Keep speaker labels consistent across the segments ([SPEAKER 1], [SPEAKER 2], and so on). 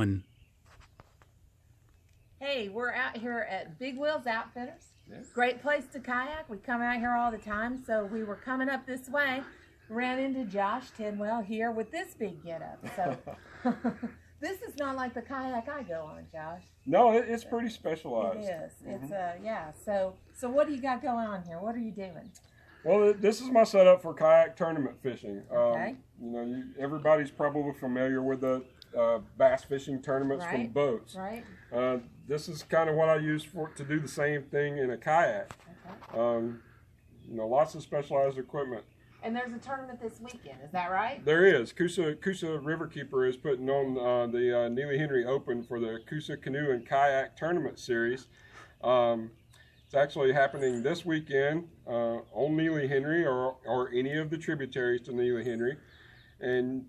[SPEAKER 1] on?
[SPEAKER 2] Hey, we're out here at Big Wheels Outfitters.
[SPEAKER 3] Yeah.
[SPEAKER 2] Great place to kayak. We come out here all the time, so we were coming up this way, ran into Josh Tidwell here with this big getup. So this is not like the kayak I go on, Josh.
[SPEAKER 3] No, it's pretty specialized.
[SPEAKER 2] It is. It's yeah. So what do you got going on here? What are you doing?
[SPEAKER 3] Well, this is my setup for kayak tournament fishing.
[SPEAKER 2] Okay.
[SPEAKER 3] You know, everybody's probably familiar with the bass fishing tournaments from boats.
[SPEAKER 2] Right.
[SPEAKER 3] This is kind of what I use to do the same thing in a kayak.
[SPEAKER 2] Okay.
[SPEAKER 3] You know, lots of specialized equipment.
[SPEAKER 2] And there's a tournament this weekend, is that right?
[SPEAKER 3] There is. Coosa Riverkeeper is putting on the Neely Henry Open for the Coosa Canoe and Kayak Tournament Series. It's actually happening this weekend on Neely Henry or any of the tributaries to Neely Henry. And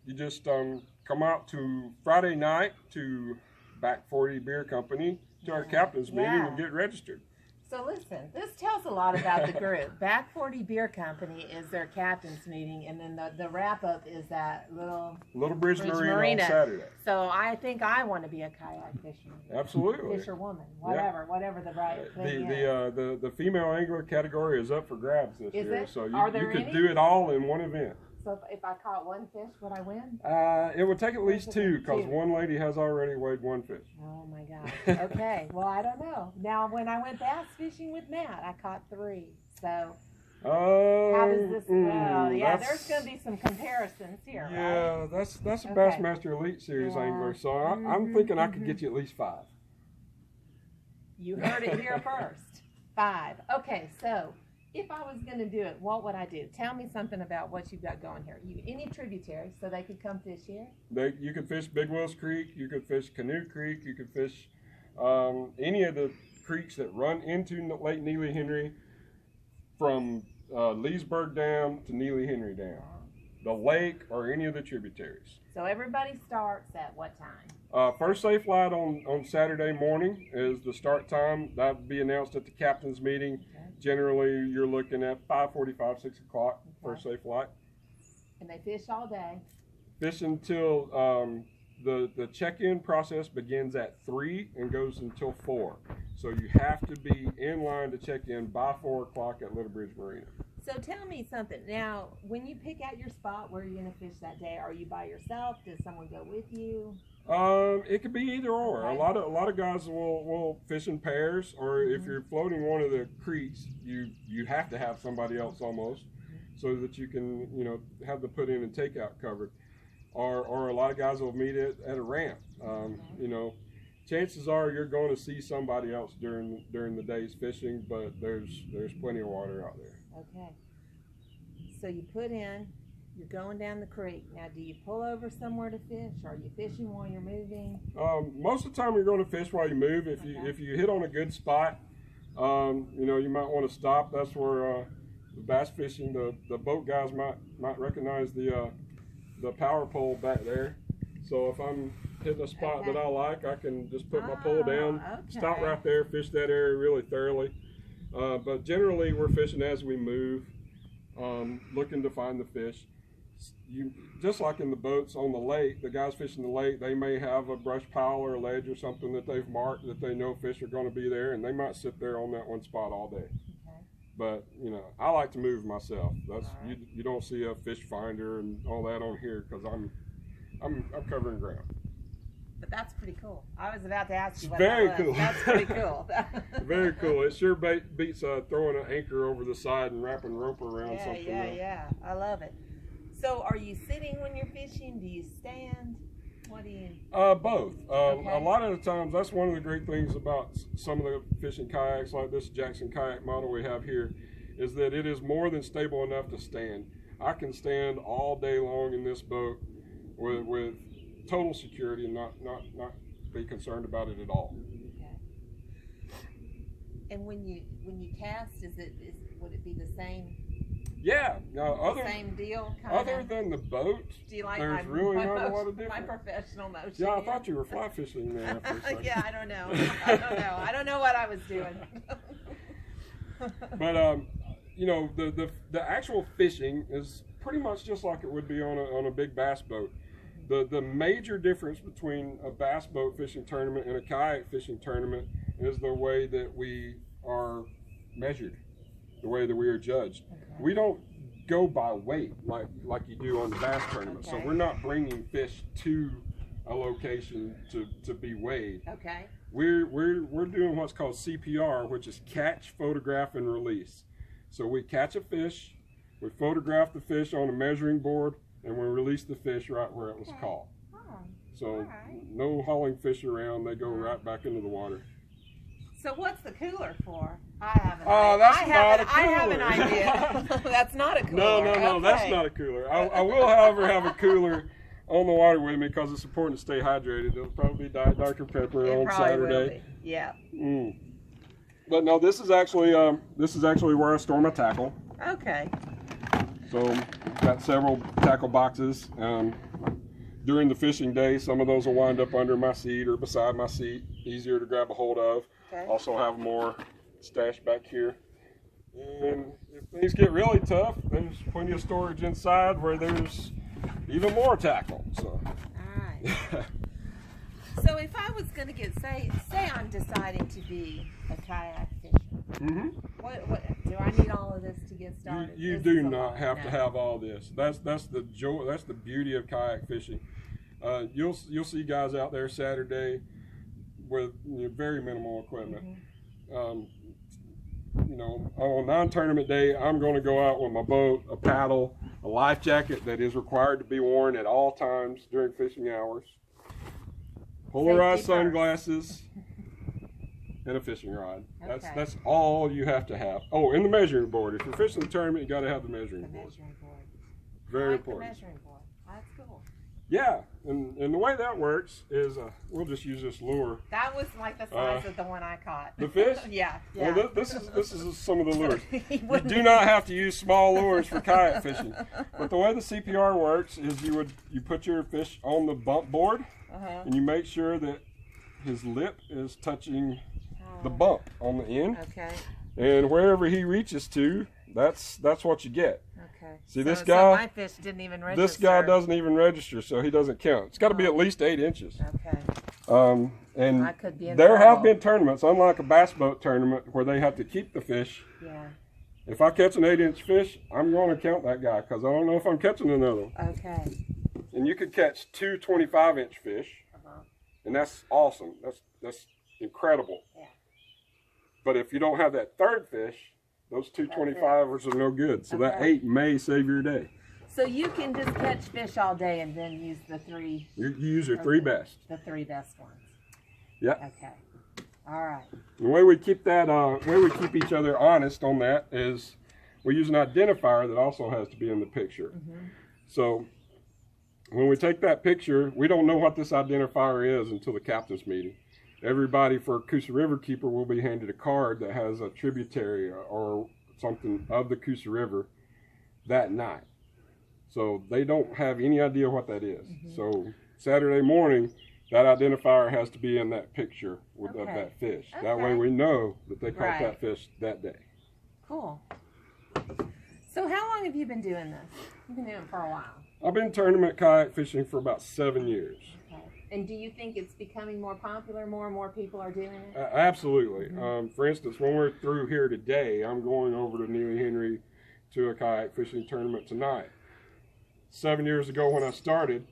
[SPEAKER 3] you just come out to Friday night to Back 40 Beer Company to our captain's meeting and get registered.
[SPEAKER 2] So listen, this tells a lot about the group. Back 40 Beer Company is their captain's meeting, and then the wrap-up is that Little
[SPEAKER 3] Bridge Marina on Saturday.
[SPEAKER 2] So I think I want to be a kayak fisherman.
[SPEAKER 3] Absolutely.
[SPEAKER 2] Fisherwoman, whatever the right thing is.
[SPEAKER 3] The female angler category is up for grabs this year.
[SPEAKER 2] It?
[SPEAKER 3] So
[SPEAKER 2] you
[SPEAKER 3] could do it all in one event.
[SPEAKER 2] So if I caught one fish, would I win?
[SPEAKER 3] It would take at least two, because one lady has already weighed one fish.
[SPEAKER 2] Oh my gosh. Okay. Well, I don't know. Now, when I went bass fishing with Matt, I caught 3. So how does this go? Yeah, there's going to be some comparisons here,
[SPEAKER 3] right? That's a Bassmaster Elite Series angler. So I'm thinking I could get you at least 5.
[SPEAKER 2] You heard it here first. 5. Okay, so if I was going to do it, what would I do? Tell me something about what you've got going here. Any tributaries, so they could come fish here?
[SPEAKER 3] You could fish Big Wells Creek. You could fish Canoe Creek. You could fish any of the creeks that run into Lake Neely Henry from Leesburg Dam to Neely Henry Dam. The lake or any of the tributaries.
[SPEAKER 2] So everybody starts at what time?
[SPEAKER 3] First safe light on Saturday morning is the start time. That will be announced at the captain's meeting. Okay. Generally, you're looking at 5:45, 6 o'clock, first safe light.
[SPEAKER 2] And they fish all day? Fish
[SPEAKER 3] until the check-in process begins at 3 and goes until 4. So you have to be in line to check in by 4 o'clock at Little Bridge Marina.
[SPEAKER 2] So tell me something. Now, when you pick out your spot where you're going to fish that day, are you by yourself? Does someone go with you?
[SPEAKER 3] It could be either or. Okay. A lot of guys will fish in pairs, or if you're floating one of the creeks, you have to have somebody else almost, so that you can have the put in and take out covered. Or a lot of guys will meet at a ramp. Chances are you're going to see somebody else during the day's fishing, but there's plenty of water out there.
[SPEAKER 2] Okay. So you put in, you're going down the creek. Now, do you pull over somewhere to fish? Are you fishing while you're moving?
[SPEAKER 3] Most of the time you're going to fish while you move. If you hit on a good spot, you might want to stop. That's where the bass fishing, the boat guys might recognize the power pole back there. So if I'm hitting a spot that I like, I can just put my pole down, stop right there, fish that area really thoroughly. But generally we're fishing as we move, looking to find the fish. Just like in the boats on the lake, the guys fishing the lake, they may have a brush pile or a ledge or something that they've marked that they know fish are going to be there, and they might sit there on that one spot all day. Okay. But I like to move myself. That's you don't see a fish finder and all that on here because I'm covering ground.
[SPEAKER 2] But that's pretty cool. I was about to ask you what
[SPEAKER 3] that was.
[SPEAKER 2] Very cool. That's pretty cool.
[SPEAKER 3] Very cool. It sure beats throwing an anchor over the side and wrapping rope around something.
[SPEAKER 2] Yeah. I love it. So are you sitting when you're fishing? Do you stand? What do you?
[SPEAKER 3] Both. A lot of the times, that's one of the great things about some of the fishing kayaks like this Jackson kayak model we have here, is that it is more than stable enough to stand. I can stand all day long in this boat with total security and not be concerned about it at all.
[SPEAKER 2] Okay. And when you cast, would it be the same?
[SPEAKER 3] Yeah.
[SPEAKER 2] Same deal.
[SPEAKER 3] Other than the boat,
[SPEAKER 2] do you like
[SPEAKER 3] there's really not a lot of difference.
[SPEAKER 2] My professional motion.
[SPEAKER 3] Yeah, I thought you were fly fishing there for a second.
[SPEAKER 2] Yeah, I don't know. I don't know what I was doing.
[SPEAKER 3] But the actual fishing is pretty much just like it would be on a big bass boat. The major difference between a bass boat fishing tournament and a kayak fishing tournament is the way that we are measured, the way that we are judged.
[SPEAKER 2] Okay.
[SPEAKER 3] We don't go by weight like you do on the bass tournament.
[SPEAKER 2] Okay.
[SPEAKER 3] So we're not bringing fish to a location to be weighed.
[SPEAKER 2] Okay.
[SPEAKER 3] We're doing what's called CPR, which is catch, photograph, and release. So we catch a fish, we photograph the fish on a measuring board, and we release the fish right where it was caught.
[SPEAKER 2] Oh,
[SPEAKER 3] So
[SPEAKER 2] right.
[SPEAKER 3] no hauling fish around, they go right back into the water.
[SPEAKER 2] So what's the cooler for? I have an
[SPEAKER 3] Oh,
[SPEAKER 2] idea.
[SPEAKER 3] that's not a
[SPEAKER 2] I have
[SPEAKER 3] cooler.
[SPEAKER 2] an idea. That's not a cooler.
[SPEAKER 3] No, that's
[SPEAKER 2] Okay.
[SPEAKER 3] not a cooler. I will, however, have a cooler on the water with me because it's important to stay hydrated. It'll probably be Diet Dr. Pepper
[SPEAKER 2] It
[SPEAKER 3] on
[SPEAKER 2] probably will
[SPEAKER 3] Saturday.
[SPEAKER 2] be. Yeah.
[SPEAKER 3] But no, this is actually where I store my tackle.
[SPEAKER 2] Okay.
[SPEAKER 3] So got several tackle boxes. During the fishing day, some of those will wind up under my seat or beside my seat, easier to grab a hold of.
[SPEAKER 2] Okay.
[SPEAKER 3] Also have more stashed back here. And if things get really tough, there's plenty of storage inside where there's even more tackle. So.
[SPEAKER 2] All right. So if I was going to get, say I'm deciding to be a kayak fisher, what do I need all of this to get started?
[SPEAKER 3] You
[SPEAKER 2] This
[SPEAKER 3] do
[SPEAKER 2] is a
[SPEAKER 3] not
[SPEAKER 2] lot
[SPEAKER 3] have
[SPEAKER 2] now.
[SPEAKER 3] to have all this. That's the joy. That's the beauty of kayak fishing. You'll see guys out there Saturday with very minimal equipment. On non-tournament day, I'm going to go out with my boat, a paddle, a life jacket that is required to be worn at all times during fishing hours, polarized
[SPEAKER 2] Safety first.
[SPEAKER 3] sunglasses, and a fishing rod.
[SPEAKER 2] Okay.
[SPEAKER 3] That's all you have to have. Oh, and the measuring board. If you're fishing the tournament, you got to have the measuring
[SPEAKER 2] The
[SPEAKER 3] board.
[SPEAKER 2] measuring board.
[SPEAKER 3] Very
[SPEAKER 2] I like
[SPEAKER 3] important.
[SPEAKER 2] The measuring board. That's cool.
[SPEAKER 3] Yeah, and the way that works is we'll just use this lure.
[SPEAKER 2] That was like the size of the one I caught.
[SPEAKER 3] The fish?
[SPEAKER 2] Yeah.
[SPEAKER 3] Well, this is some of the lures.
[SPEAKER 2] He
[SPEAKER 3] You
[SPEAKER 2] wouldn't-
[SPEAKER 3] do not have to use small lures for kayak fishing. But the way the CPR works is you put your fish on the bump board, and you make sure that his lip is touching the bump on the end,
[SPEAKER 2] Okay.
[SPEAKER 3] and wherever he reaches to, that's what you get.
[SPEAKER 2] Okay.
[SPEAKER 3] See, this
[SPEAKER 2] So
[SPEAKER 3] guy,
[SPEAKER 2] my fish didn't even register.
[SPEAKER 3] this guy doesn't even register, so he doesn't count. It's got to be at least 8 inches.
[SPEAKER 2] Okay.
[SPEAKER 3] And
[SPEAKER 2] I could be in
[SPEAKER 3] there have
[SPEAKER 2] trouble.
[SPEAKER 3] been tournaments, unlike a bass boat tournament, where they have to keep the fish.
[SPEAKER 2] Yeah.
[SPEAKER 3] If I catch an 8-inch fish, I'm going to count that guy because I don't know if I'm catching another one.
[SPEAKER 2] Okay.
[SPEAKER 3] And you could catch 2 25-inch fish, and that's awesome. That's incredible.
[SPEAKER 2] Yeah.
[SPEAKER 3] But if you don't have that third fish, those 2 25ers are no good. So that 8 may save your day.
[SPEAKER 2] So you can just catch fish all day and then use the three.
[SPEAKER 3] You use your 3 best.
[SPEAKER 2] The 3 best ones.
[SPEAKER 3] Yeah.
[SPEAKER 2] Okay. All right.
[SPEAKER 3] The way we keep that, keep each other honest on that is we use an identifier that also has to be in the picture. So when we take that picture, we don't know what this identifier is until the captain's meeting. Everybody for Coosa River Keeper will be handed a card that has a tributary or something of the Coosa River that night. So they don't have any idea what that is. So Saturday morning, that identifier has to be in that picture of that fish. That way we know that they caught that fish that day.
[SPEAKER 2] Cool. So how long have you been doing this? You've been doing it for a while.
[SPEAKER 3] I've been tournament kayak fishing for about 7 years.
[SPEAKER 2] Okay. And do you think it's becoming more popular? More and more people are doing it?
[SPEAKER 3] Absolutely. For instance, when we're through here today, I'm going over to Neely Henry to a kayak fishing tournament tonight. 7 years ago when I started,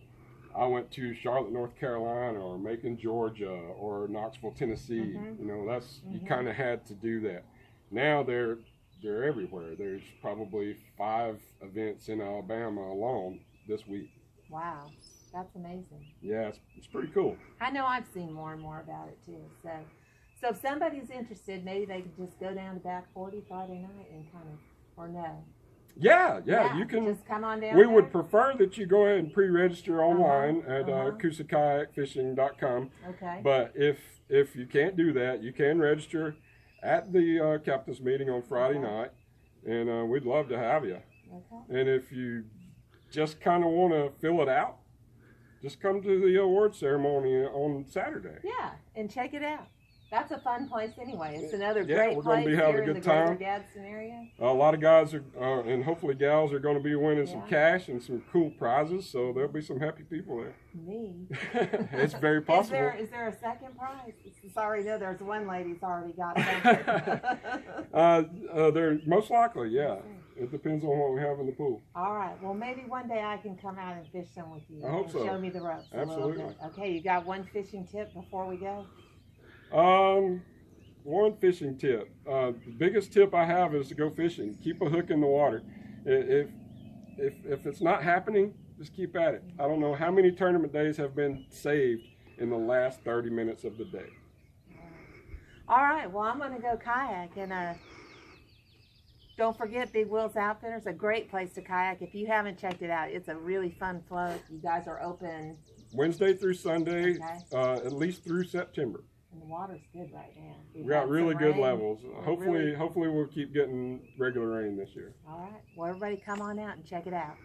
[SPEAKER 3] I went to Charlotte, North Carolina, or Macon, Georgia, or Knoxville, Tennessee. You know, you kind of had to do that. Now they're everywhere. There's probably 5 events in Alabama alone this week.
[SPEAKER 2] Wow, that's amazing.
[SPEAKER 3] Yeah, it's pretty cool.
[SPEAKER 2] I know I've seen more and more about it too. So if somebody's interested, maybe they could just go down to Back 40 Friday night and or no.
[SPEAKER 3] Yeah, you can.
[SPEAKER 2] Just come on down.
[SPEAKER 3] We
[SPEAKER 2] there.
[SPEAKER 3] would prefer that you go ahead and pre-register online at CoosaKayakFishing.com.
[SPEAKER 2] Okay.
[SPEAKER 3] But if you can't do that, you can register at the captain's meeting on Friday night, and we'd love to have you.
[SPEAKER 2] Okay.
[SPEAKER 3] And if you just kind of want to fill it out, just come to the award ceremony on Saturday.
[SPEAKER 2] Yeah, and check it out. That's a fun place anyway. It's another
[SPEAKER 3] Yeah,
[SPEAKER 2] great
[SPEAKER 3] we're
[SPEAKER 2] place
[SPEAKER 3] gonna be having
[SPEAKER 2] here
[SPEAKER 3] a
[SPEAKER 2] in
[SPEAKER 3] good
[SPEAKER 2] the Greater
[SPEAKER 3] time.
[SPEAKER 2] Gadsden area.
[SPEAKER 3] A lot of guys are, and hopefully gals are going to be winning some
[SPEAKER 2] Yeah.
[SPEAKER 3] cash and some cool prizes. So there'll be some happy people there.
[SPEAKER 2] Me.
[SPEAKER 3] It's very possible.
[SPEAKER 2] Is there a second prize? Sorry, no, there's one lady's already got something.
[SPEAKER 3] They're most likely, yeah. It depends on what we have in the pool.
[SPEAKER 2] All right. Well, maybe one day I can come out and fish some with you.
[SPEAKER 3] I hope
[SPEAKER 2] and
[SPEAKER 3] so.
[SPEAKER 2] Show me the ropes
[SPEAKER 3] Absolutely.
[SPEAKER 2] a little bit. Okay, you got one fishing tip before we go?
[SPEAKER 3] One fishing tip. The biggest tip I have is to go fishing. Keep a hook in the water. If it's not happening, just keep at it. I don't know how many tournament days have been saved in the last 30 minutes of the day.
[SPEAKER 2] All right. Well, I'm going to go kayak, and don't forget Big Will's Outfitters, a great place to kayak. If you haven't checked it out, it's a really fun float. You guys are open
[SPEAKER 3] Wednesday through Sunday,
[SPEAKER 2] Okay.
[SPEAKER 3] at least through September.
[SPEAKER 2] and the water's good right now. We've
[SPEAKER 3] We got
[SPEAKER 2] had
[SPEAKER 3] really
[SPEAKER 2] some
[SPEAKER 3] good
[SPEAKER 2] rain.
[SPEAKER 3] levels.
[SPEAKER 2] Really-
[SPEAKER 3] Hopefully we'll keep getting regular rain this year.
[SPEAKER 2] All right. Well, everybody come on out and check it out.